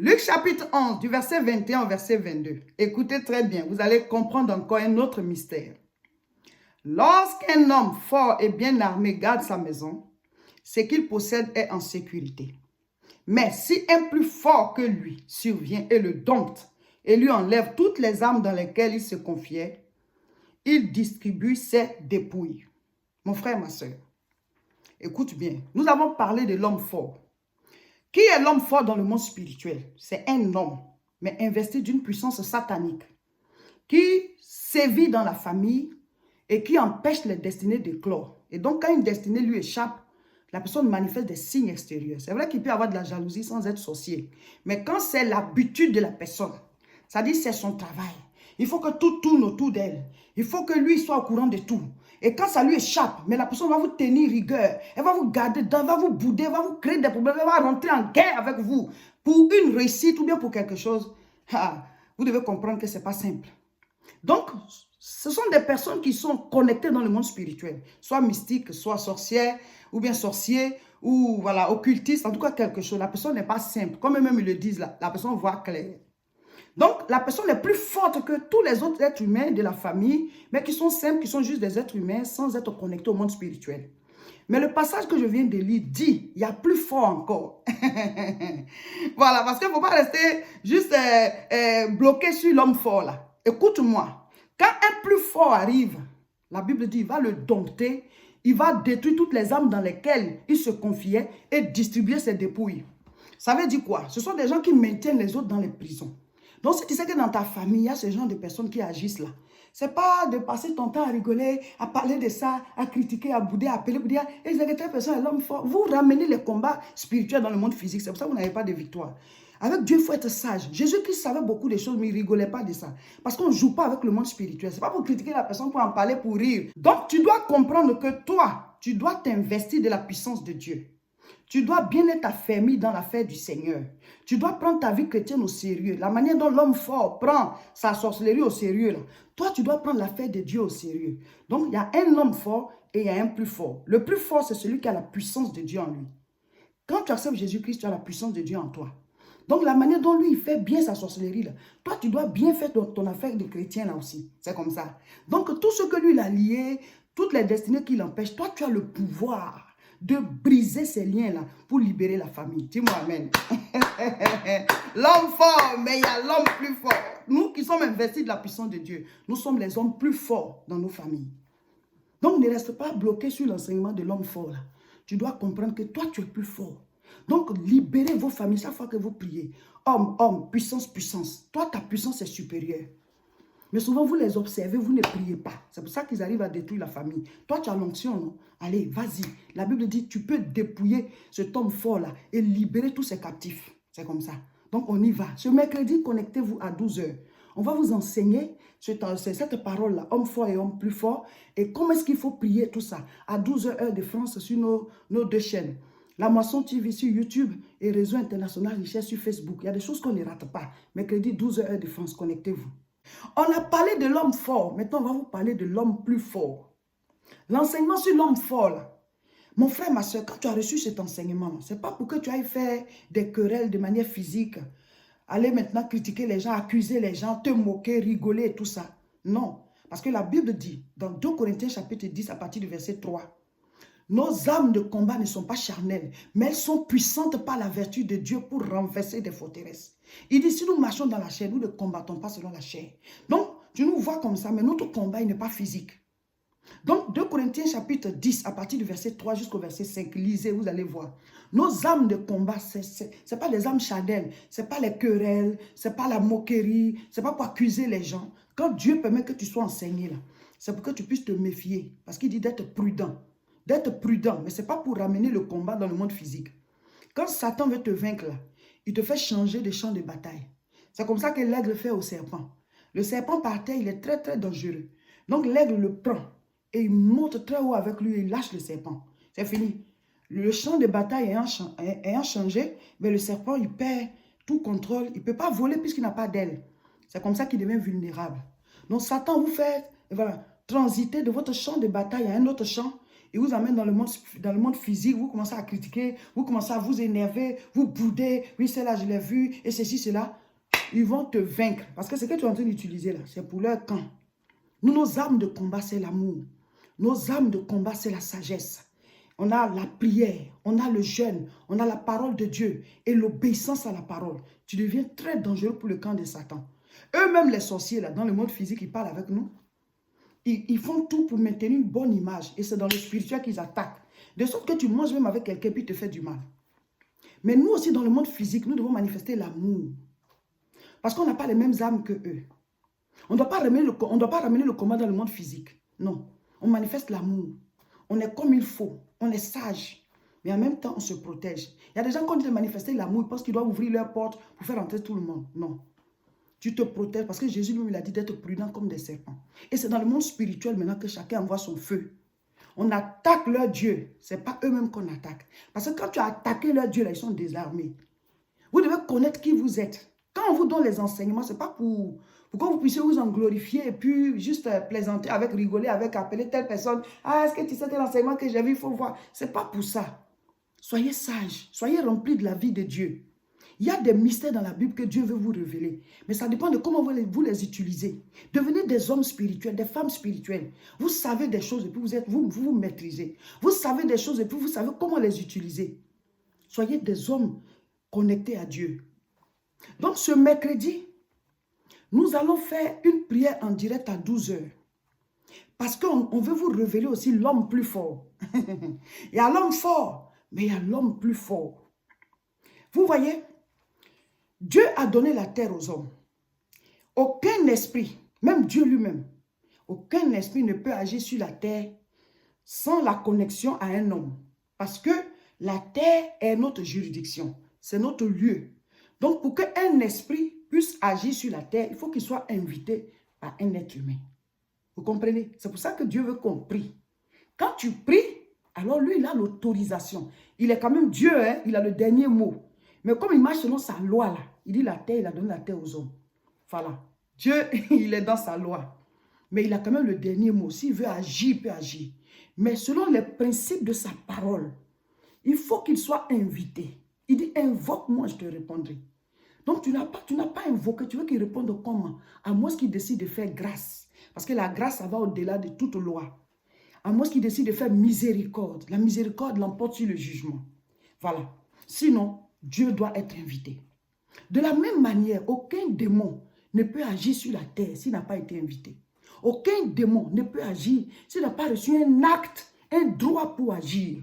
Luc chapitre 11, du verset 21 au verset 22. Écoutez très bien, vous allez comprendre encore un autre mystère. Lorsqu'un homme fort et bien armé garde sa maison, ce qu'il possède est en sécurité. Mais si un plus fort que lui survient et le dompte et lui enlève toutes les armes dans lesquelles il se confiait, il distribue ses dépouilles. Mon frère, ma soeur, écoute bien, nous avons parlé de l'homme fort. Qui est l'homme fort dans le monde spirituel? C'est un homme, mais investi d'une puissance satanique, qui sévit dans la famille et qui empêche les destinées d'éclore. Et donc, quand une destinée lui échappe, la personne manifeste des signes extérieurs. C'est vrai qu'il peut avoir de la jalousie sans être sorcier. Mais quand c'est l'habitude de la personne, c'est-à-dire c'est son travail, il faut que tout tourne autour d'elle. Il faut que lui soit au courant de tout. Et quand ça lui échappe, mais la personne va vous tenir rigueur, elle va vous garder dedans, elle va vous bouder, elle va vous créer des problèmes, elle va rentrer en guerre avec vous pour une réussite ou bien pour quelque chose. Vous devez comprendre que ce n'est pas simple. Donc, ce sont des personnes qui sont connectées dans le monde spirituel, soit mystiques, soit sorcières, ou bien sorciers, ou voilà, occultistes, en tout cas quelque chose. La personne n'est pas simple. Comme eux-mêmes ils le disent, la personne voit clair. Donc, la personne est plus forte que tous les autres êtres humains de la famille, mais qui sont simples, qui sont juste des êtres humains sans être connectés au monde spirituel. Mais le passage que je viens de lire dit, il y a plus fort encore. Voilà, parce qu'il ne faut pas rester juste bloqué sur l'homme fort là. Écoute-moi, quand un plus fort arrive, la Bible dit, il va le dompter, il va détruire toutes les âmes dans lesquelles il se confiait et distribuer ses dépouilles. Ça veut dire quoi? Ce sont des gens qui maintiennent les autres dans les prisons. Donc, si tu sais que dans ta famille, il y a ce genre de personnes qui agissent là, ce n'est pas de passer ton temps à rigoler, à parler de ça, à critiquer, à bouder, à appeler, pour dire, et cette personne est l'homme fort. Vous ramenez les combats spirituels dans le monde physique, c'est pour ça que vous n'avez pas de victoire. Avec Dieu, il faut être sage. Jésus-Christ savait beaucoup de choses, mais il ne rigolait pas de ça. Parce qu'on ne joue pas avec le monde spirituel. Ce n'est pas pour critiquer la personne, pour en parler, pour rire. Donc, tu dois comprendre que toi, tu dois t'investir de la puissance de Dieu. Tu dois bien être affermi dans l'affaire du Seigneur. Tu dois prendre ta vie chrétienne au sérieux. La manière dont l'homme fort prend sa sorcellerie au sérieux, là. Toi, tu dois prendre l'affaire de Dieu au sérieux. Donc, il y a un homme fort et il y a un plus fort. Le plus fort, c'est celui qui a la puissance de Dieu en lui. Quand tu acceptes Jésus-Christ, tu as la puissance de Dieu en toi. Donc, la manière dont lui, il fait bien sa sorcellerie, là, toi, tu dois bien faire ton affaire de chrétien là aussi. C'est comme ça. Donc, tout ce que lui, il a lié, toutes les destinées qui l'empêchent, toi, tu as le pouvoir de briser ces liens-là pour libérer la famille. Dis-moi amen. L'homme fort, mais il y a l'homme plus fort. Nous qui sommes investis de la puissance de Dieu, nous sommes les hommes plus forts dans nos familles. Donc, ne reste pas bloqué sur l'enseignement de l'homme fort. Là. Tu dois comprendre que toi, tu es plus fort. Donc, libérez vos familles chaque fois que vous priez. Homme, homme, puissance, puissance. Toi, ta puissance est supérieure. Mais souvent, vous les observez, vous ne priez pas. C'est pour ça qu'ils arrivent à détruire la famille. Toi, tu as l'onction, non? Allez, vas-y. La Bible dit, tu peux dépouiller cet homme fort-là et libérer tous ses captifs. C'est comme ça. Donc, on y va. Ce mercredi, connectez-vous à 12 h. On va vous enseigner cette parole-là, homme fort et homme plus fort, et comment est-ce qu'il faut prier tout ça, à 12 h heure de France sur nos deux chaînes. La Moisson TV sur YouTube et Réseau International Richesse sur Facebook. Il y a des choses qu'on ne rate pas. Mercredi, 12 h heure de France, connectez-vous. On a parlé de l'homme fort. Maintenant, on va vous parler de l'homme plus fort. L'enseignement sur l'homme fort, là. Mon frère, ma soeur, quand tu as reçu cet enseignement, ce n'est pas pour que tu ailles faire des querelles de manière physique. Aller maintenant critiquer les gens, accuser les gens, te moquer, rigoler et tout ça. Non. Parce que la Bible dit, dans 2 Corinthiens chapitre 10, à partir du verset 3, nos âmes de combat ne sont pas charnelles, mais elles sont puissantes par la vertu de Dieu pour renverser des forteresses. Il dit, si nous marchons dans la chair, nous ne combattons pas selon la chair. Donc, tu nous vois comme ça, mais notre combat n'est pas physique. Donc, 2 Corinthiens chapitre 10, à partir du verset 3 jusqu'au verset 5, lisez, vous allez voir. Nos âmes de combat, ce n'est pas des âmes charnelles, ce n'est pas les querelles, ce n'est pas la moquerie, ce n'est pas pour accuser les gens. Quand Dieu permet que tu sois enseigné là, c'est pour que tu puisses te méfier, parce qu'il dit d'être prudent. D'être prudent, mais ce n'est pas pour ramener le combat dans le monde physique. Quand Satan veut te vaincre, là, il te fait changer de champ de bataille. C'est comme ça que l'aigle fait au serpent. Le serpent par terre, il est très très dangereux. Donc l'aigle le prend et il monte très haut avec lui et il lâche le serpent. C'est fini. Le champ de bataille ayant changé, mais le serpent, il perd tout contrôle. Il ne peut pas voler puisqu'il n'a pas d'aile. C'est comme ça qu'il devient vulnérable. Donc Satan vous fait transiter de votre champ de bataille à un autre champ. Il vous amène dans le monde physique, vous commencez à critiquer, vous commencez à vous énerver, vous boudez, oui, celle-là, je l'ai vu, et ceci, cela. Ils vont te vaincre. Parce que ce que tu es en train d'utiliser là, c'est pour leur camp. Nous, nos armes de combat, c'est l'amour. Nos armes de combat, c'est la sagesse. On a la prière, on a le jeûne, on a la parole de Dieu et l'obéissance à la parole. Tu deviens très dangereux pour le camp de Satan. Eux-mêmes, les sorciers, là, dans le monde physique, ils parlent avec nous. Ils font tout pour maintenir une bonne image. Et c'est dans le spirituel qu'ils attaquent. De sorte que tu manges même avec quelqu'un puis il te fait du mal. Mais nous aussi, dans le monde physique, nous devons manifester l'amour. Parce qu'on n'a pas les mêmes âmes que eux. On ne doit pas ramener le combat dans le monde physique. Non. On manifeste l'amour. On est comme il faut. On est sage. Mais en même temps, on se protège. Il y a des gens, quand ils veulent manifester l'amour, ils pensent qu'ils doivent ouvrir leurs portes pour faire entrer tout le monde. Non. Tu te protèges parce que Jésus lui, il a dit d'être prudent comme des serpents. Et c'est dans le monde spirituel maintenant que chacun envoie son feu. On attaque leur Dieu. Ce n'est pas eux-mêmes qu'on attaque. Parce que quand tu as attaqué leur Dieu, là, ils sont désarmés. Vous devez connaître qui vous êtes. Quand on vous donne les enseignements, ce n'est pas pour que vous puissiez vous en glorifier et puis juste plaisanter avec, rigoler avec, appeler telle personne. Ah, est-ce que tu sais tel enseignement que j'ai vu, il faut voir. Ce n'est pas pour ça. Soyez sages. Soyez remplis de la vie de Dieu. Il y a des mystères dans la Bible que Dieu veut vous révéler. Mais ça dépend de comment vous les utilisez. Devenez des hommes spirituels, des femmes spirituelles. Vous savez des choses et puis vous maîtrisez. Vous savez des choses et puis vous savez comment les utiliser. Soyez des hommes connectés à Dieu. Donc ce mercredi, nous allons faire une prière en direct à 12 h. Parce qu'on veut vous révéler aussi l'homme plus fort. Il y a l'homme fort, mais il y a l'homme plus fort. Vous voyez, Dieu a donné la terre aux hommes. Aucun esprit, même Dieu lui-même, aucun esprit ne peut agir sur la terre sans la connexion à un homme. Parce que la terre est notre juridiction, c'est notre lieu. Donc pour qu'un esprit puisse agir sur la terre, il faut qu'il soit invité par un être humain. Vous comprenez? C'est pour ça que Dieu veut qu'on prie. Quand tu pries, alors lui, il a l'autorisation. Il est quand même Dieu, hein? Il a le dernier mot. Mais comme il marche selon sa loi, là, il dit la terre, il a donné la terre aux hommes. Voilà. Dieu, il est dans sa loi. Mais il a quand même le dernier mot. S'il veut agir, il peut agir. Mais selon les principes de sa parole, il faut qu'il soit invité. Il dit, invoque-moi, je te répondrai. Donc, tu n'as pas invoqué. Tu veux qu'il réponde comment? À moins qu'il décide de faire grâce. Parce que la grâce, ça va au-delà de toute loi. À moins qu'il décide de faire miséricorde. La miséricorde l'emporte sur le jugement. Voilà. Sinon, Dieu doit être invité. De la même manière, aucun démon ne peut agir sur la terre s'il n'a pas été invité. Aucun démon ne peut agir s'il n'a pas reçu un acte, un droit pour agir.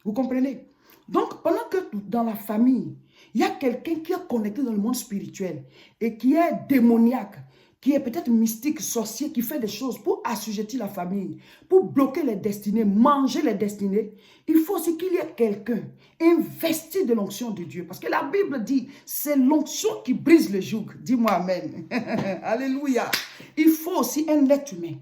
Vous comprenez? Donc, pendant que dans la famille, il y a quelqu'un qui est connecté dans le monde spirituel et qui est démoniaque, qui est peut-être mystique, sorcier, qui fait des choses pour assujettir la famille, pour bloquer les destinées, manger les destinées, il faut aussi qu'il y ait quelqu'un investi de l'onction de Dieu. Parce que la Bible dit, c'est l'onction qui brise le joug. Dis-moi amen. Alléluia. Il faut aussi un être humain.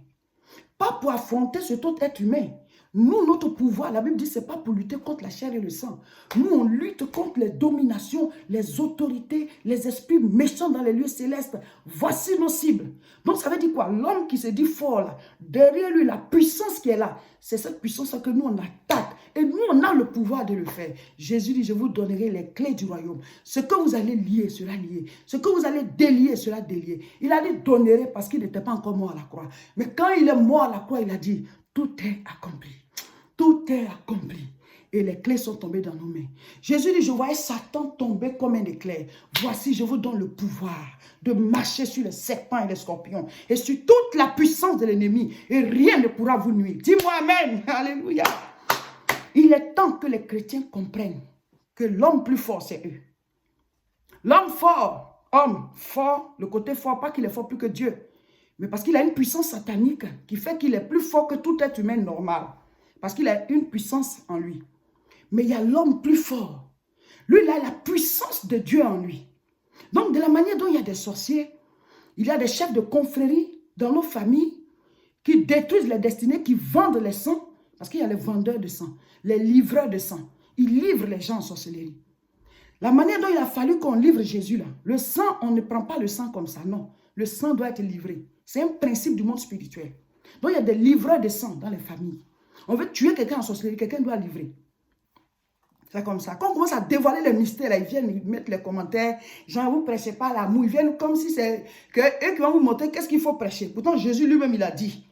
Pas pour affronter cet autre être humain. Nous, notre pouvoir, la Bible dit, ce n'est pas pour lutter contre la chair et le sang. Nous, on lutte contre les dominations, les autorités, les esprits méchants dans les lieux célestes. Voici nos cibles. Donc, ça veut dire quoi? L'homme qui se dit fort, là, derrière lui, la puissance qui est là, c'est cette puissance que nous, on attaque. Et nous, on a le pouvoir de le faire. Jésus dit, je vous donnerai les clés du royaume. Ce que vous allez lier sera lié. Ce que vous allez délier sera délié. Il a dit donnerai parce qu'il n'était pas encore mort à la croix. Mais quand il est mort à la croix, il a dit, tout est accompli. Tout est accompli. Et les clés sont tombées dans nos mains. Jésus dit, je voyais Satan tomber comme un éclair. Voici, je vous donne le pouvoir de marcher sur les serpents et les scorpions et sur toute la puissance de l'ennemi. Et rien ne pourra vous nuire. Dis-moi amen. Alléluia. Il est temps que les chrétiens comprennent que l'homme plus fort, c'est eux. L'homme fort, homme fort, le côté fort, pas qu'il est fort plus que Dieu, mais parce qu'il a une puissance satanique qui fait qu'il est plus fort que tout être humain normal. Parce qu'il a une puissance en lui. Mais il y a l'homme plus fort. Lui, il a la puissance de Dieu en lui. Donc, de la manière dont il y a des sorciers, il y a des chefs de confrérie dans nos familles qui détruisent les destinées, qui vendent les sangs. Parce qu'il y a les vendeurs de sang, les livreurs de sang. Ils livrent les gens en sorcellerie. La manière dont il a fallu qu'on livre Jésus là, le sang, on ne prend pas le sang comme ça, non. Le sang doit être livré. C'est un principe du monde spirituel. Donc, il y a des livreurs de sang dans les familles. On veut tuer quelqu'un en sorcellerie, quelqu'un doit livrer. C'est comme ça. Quand on commence à dévoiler les mystères, là, ils viennent mettre les commentaires. Genre, vous ne prêchez pas l'amour. Ils viennent comme si c'est eux qui vont vous montrer qu'est-ce qu'il faut prêcher. Pourtant, Jésus lui-même, il a dit,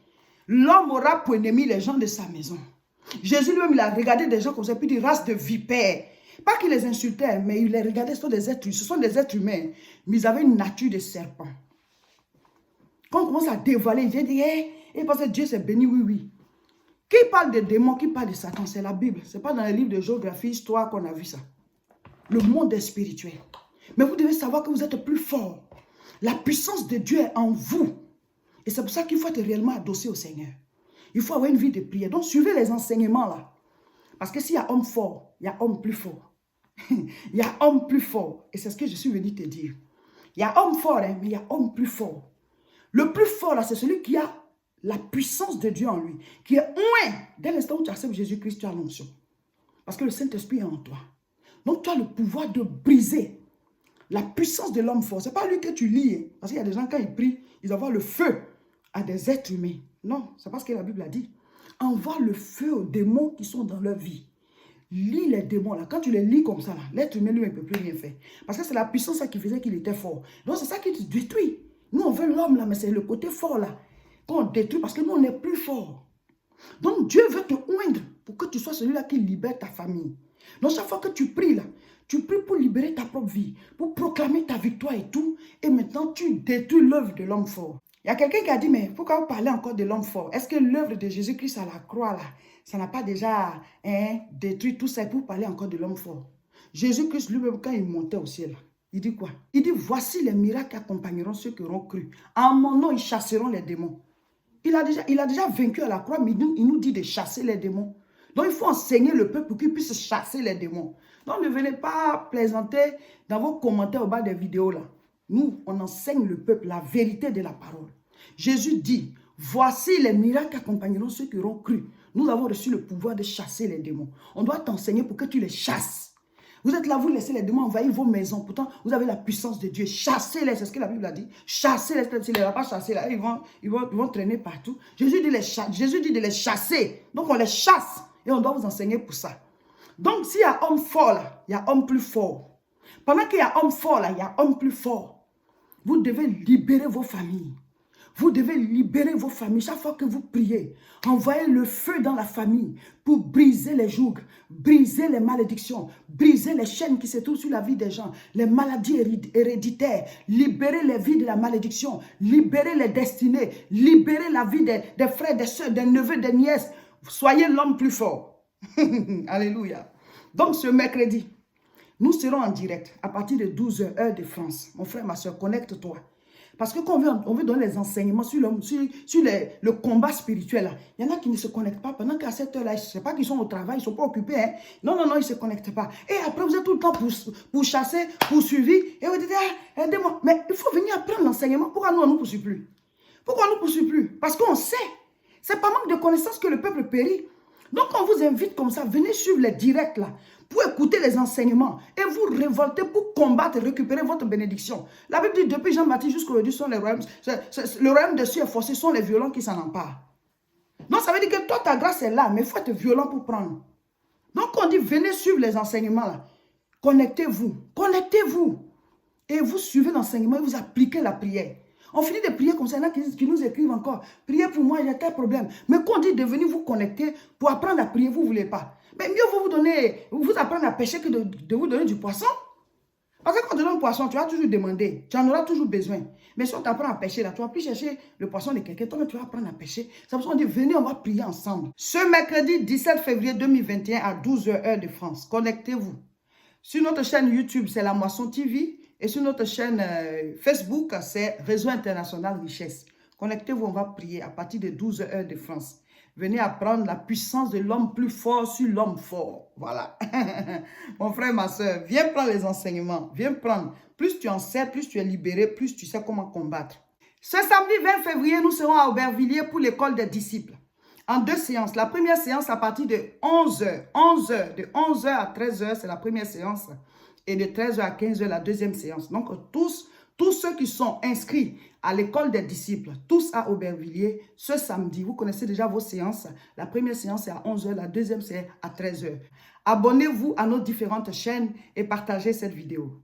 l'homme aura pour ennemi les gens de sa maison. Jésus lui-même, il a regardé des gens comme ça, puis des races de vipères. Pas qu'il les insultait, mais il les regardait, ce sont des êtres humains. Mais ils avaient une nature de serpent. Quand on commence à dévoiler, il vient dire, et parce que Dieu s'est béni, oui, oui. Qui parle des démons, qui parle de Satan, c'est la Bible. Ce n'est pas dans les livres de géographie, histoire qu'on a vu ça. Le monde est spirituel. Mais vous devez savoir que vous êtes plus fort. La puissance de Dieu est en vous. Et c'est pour ça qu'il faut être réellement adossé au Seigneur. Il faut avoir une vie de prière. Donc, suivez les enseignements là. Parce que s'il y a homme fort, il y a homme plus fort. Il y a homme plus fort. Et c'est ce que je suis venu te dire. Il y a homme fort, hein, mais il y a homme plus fort. Le plus fort là, c'est celui qui a la puissance de Dieu en lui, qui est oint. Dès l'instant où tu acceptes Jésus-Christ, tu as l'onction. Parce que le Saint-Esprit est en toi. Donc, tu as le pouvoir de briser la puissance de l'homme fort. Ce n'est pas lui que tu lis. Hein. Parce qu'il y a des gens, quand ils prient, ils envoient le feu à des êtres humains. Non, c'est pas ce que la Bible a dit. Envoie le feu aux démons qui sont dans leur vie. Lis les démons là. Quand tu les lis comme ça, l'être humain, lui, il ne peut plus rien faire. Parce que c'est la puissance qui faisait qu'il était fort. Donc, c'est ça qui te détruit. Nous, on veut l'homme là, mais c'est le côté fort là. Qu'on détruit parce que nous, on est plus fort. Donc, Dieu veut te oindre pour que tu sois celui-là qui libère ta famille. Donc, chaque fois que tu pries là, tu pries pour libérer ta propre vie, pour proclamer ta victoire et tout. Et maintenant, tu détruis l'œuvre de l'homme fort. Il y a quelqu'un qui a dit, mais pourquoi vous parlez encore de l'homme fort? Est-ce que l'œuvre de Jésus-Christ à la croix là, ça n'a pas déjà détruit tout ça pour parler encore de l'homme fort? Jésus-Christ lui-même, quand il montait au ciel, il dit quoi? Il dit, voici les miracles qui accompagneront ceux qui auront cru. En mon nom, ils chasseront les démons. Il a déjà vaincu à la croix, mais il nous dit de chasser les démons. Donc, il faut enseigner le peuple pour qu'il puisse chasser les démons. Donc, ne venez pas plaisanter dans vos commentaires au bas des vidéos là. Nous, on enseigne le peuple la vérité de la parole. Jésus dit, voici les miracles qui accompagneront ceux qui auront cru. Nous avons reçu le pouvoir de chasser les démons. On doit t'enseigner pour que tu les chasses. Vous êtes là, vous laissez les démons envahir vos maisons. Pourtant, vous avez la puissance de Dieu. Chassez-les, c'est ce que la Bible a dit. Chassez-les, s'il ne les a pas chassés, là, ils vont traîner partout. Jésus dit de les chasser. Donc, on les chasse. Et on doit vous enseigner pour ça. Donc, s'il y a homme fort là, il y a homme plus fort. Pendant qu'il y a homme fort là, il y a homme plus fort. Vous devez libérer vos familles. Vous devez libérer vos familles. Chaque fois que vous priez, envoyez le feu dans la famille pour briser les jougs, briser les malédictions, briser les chaînes qui se trouvent sur la vie des gens, les maladies héréditaires, libérer les vies de la malédiction, libérer les destinées, libérer la vie des frères, des soeurs, des neveux, des nièces. Soyez l'homme plus fort. Alléluia. Donc ce mercredi, nous serons en direct à partir de 12h, heure de France. Mon frère, ma soeur, connecte-toi. Parce que quand on veut donner les enseignements sur le combat spirituel, là, il y en a qui ne se connectent pas. Pendant qu'à cette heure-là, je ne sais pas qu'ils sont au travail, ils ne sont pas occupés. Hein. Non, ils ne se connectent pas. Et après, vous êtes tout le temps pour chasser, poursuivi. Et vous dites, aidez-moi. Mais il faut venir apprendre l'enseignement. Pourquoi nous, on ne nous poursuit plus? Pourquoi on ne nous poursuit plus? Parce qu'on sait. Ce n'est pas manque de connaissances que le peuple périt. Donc, on vous invite comme ça, venez suivre les directs là, pour écouter les enseignements et vous révolter pour combattre et récupérer votre bénédiction. La Bible dit, depuis Jean-Baptiste jusqu'aujourd'hui, sont les royaumes, le royaume de cieux et forcé sont les violents qui s'en emparent. Donc, ça veut dire que toi, ta grâce est là, mais il faut être violent pour prendre. Donc, on dit, venez suivre les enseignements là. Connectez-vous, et vous suivez l'enseignement et vous appliquez la prière. On finit de prier comme ça, il y en a qui nous écrivent encore. Priez pour moi, il y a quel problème? Mais quand on dit de venir vous connecter pour apprendre à prier, vous ne voulez pas. Mais mieux vous apprendre à pêcher que de vous donner du poisson. Parce que quand on te donne un poisson, tu vas toujours demander. Tu en auras toujours besoin. Mais si on t'apprend à pêcher, là, tu vas plus chercher le poisson de quelqu'un. Toi, tu vas apprendre à pêcher. C'est pour ça qu'on dit, venez, on va prier ensemble. Ce mercredi 17 février 2021 à 12h, heure de France, connectez-vous. Sur notre chaîne YouTube, c'est La Moisson TV. Et sur notre chaîne Facebook, c'est Réseau International Richesse. Connectez-vous, on va prier à partir de 12h, heure de France. Venez apprendre la puissance de l'homme plus fort sur l'homme fort. Voilà. Mon frère, ma soeur, viens prendre les enseignements. Viens prendre. Plus tu en sais, plus tu es libéré, plus tu sais comment combattre. Ce samedi 20 février, nous serons à Aubervilliers pour l'école des disciples. En 2 séances. La première séance à partir de 11h. 11h. De 11h à 13h, c'est la première séance. Et de 13h à 15h, la deuxième séance. Donc, tous tous ceux qui sont inscrits à l'école des disciples, tous à Aubervilliers, ce samedi, vous connaissez déjà vos séances. La première séance est à 11 h, la deuxième c'est à 13 h. Abonnez-vous à nos différentes chaînes et partagez cette vidéo.